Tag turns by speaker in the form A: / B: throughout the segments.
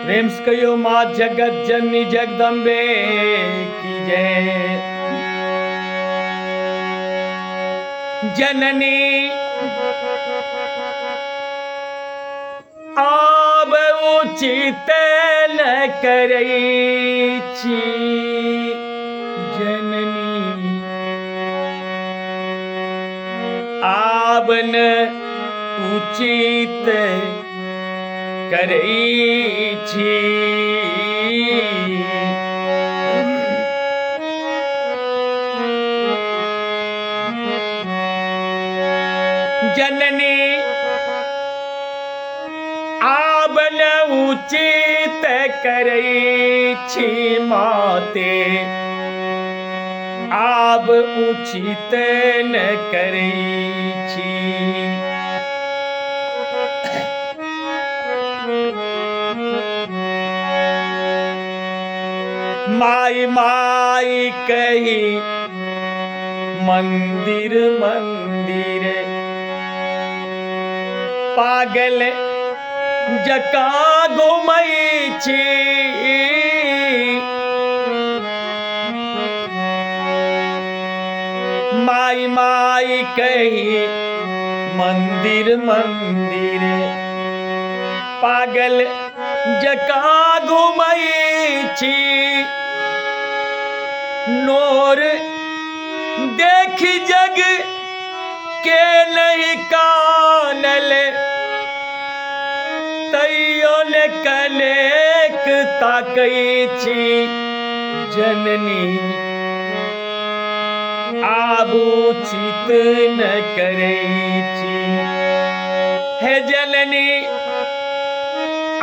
A: प्रेम से कहियो माँ जगत जननी जगदम्बे की जय। जननी आब उचित न करई छी, जननी आब न उचित करई छी। जननी आब न उचित करई छी माते, आब उचित न करई छी। माई माई कही मंदिर मंदिर, पागल जका घुमई छी। माई माई कही मंदिर मंदिर, पागल जका घुमई छी। नोर देखी जग के नहीं कानल, तैयो ने कनेक ताकई छी। जननी आब उचित न करई छी। हे जननी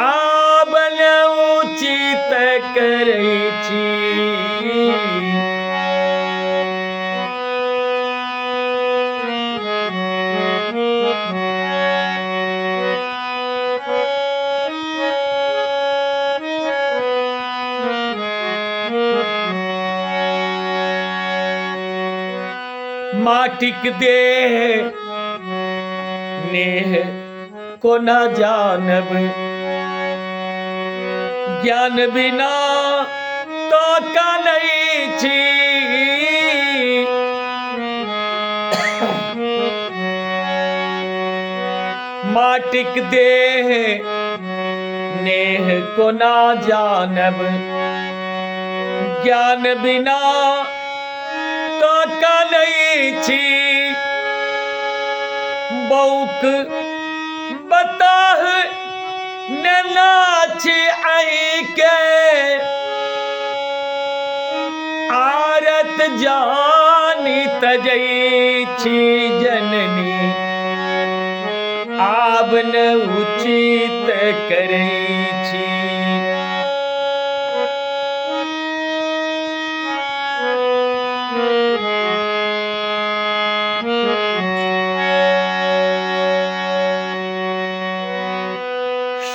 A: आब न उचित करई छी। माटिक देह नेह को न जानब, ज्ञान बिना तो का नहीं छी। माटिक देह नेह को न जानब, ज्ञान बिना तो का नहीं छी। बौक बताह न नाच आई के, आरत जानी तजई छी। जननी आब न उचित करई छी।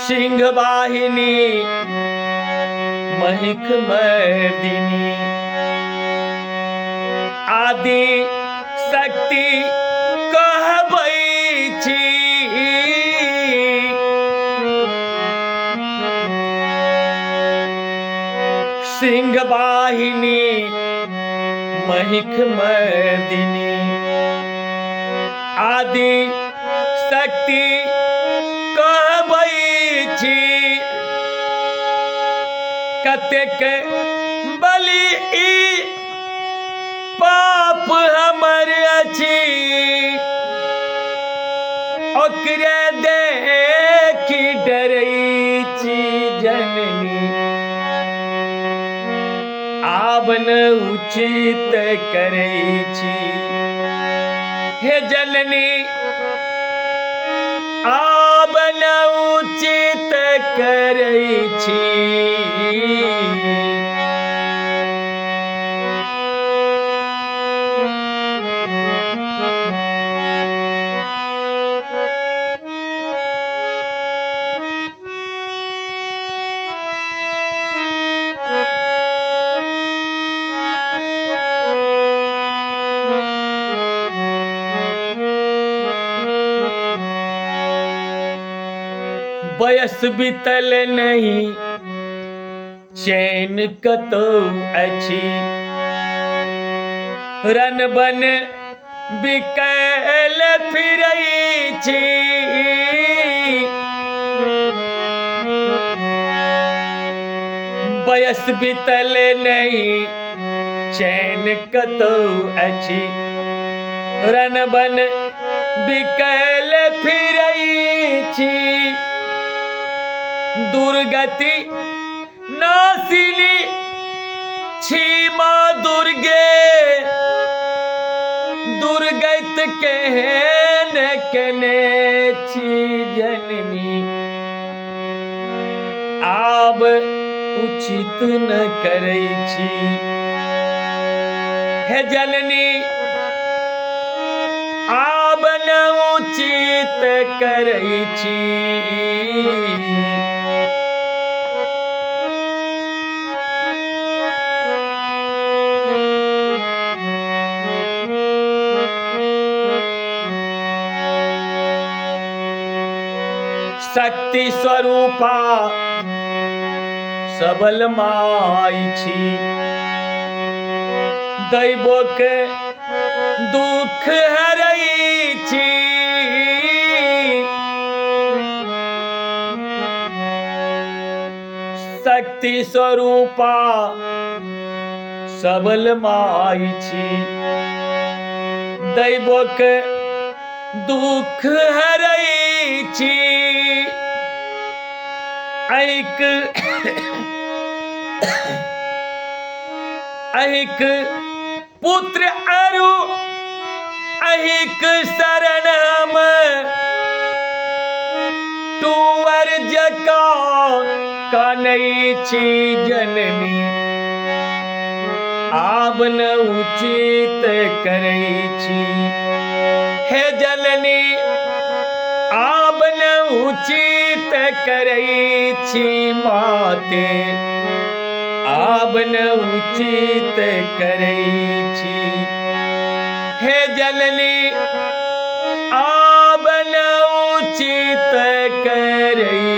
A: सिंह वाहिनी महिक मर्दिनी, आदि शक्ति कहबई छी। सिंह वाहिनी महिक मर्दिनी, आदि शक्ति कहबई छी। कतेक बलि ई पाप हमर अछि, ओकरे देखी डरई छी। जननी आब न उचित करई छी। हे जननी आब न उचित करई छी। बयस बीतल नहीं चैन कतौ अछि रन बन बिकैल फिरै छी बयस बीतल नहीं चैन कतौ अछि रन बन बिकैल फिरै छी दुर्गति नासिनी छी माँ दुर्गे दुर्गत केहन केने छी जननी आब उचित न करै छी हे जननी आब न उचित करै छी शक्ति स्वरूपा सबल माई छी दैवोक दुख हरै छी शक्ति स्वरूपा सबल माई छी दैवोक दुख हरै छी ऐक अहिक पुत्र अरु अहिक शरणम टूअर जका कानै छी जननी आब न उचित करै छी हे जननी आब न उचित करै छी माते आब न उचित करै छी हे जननी आब न उचित करै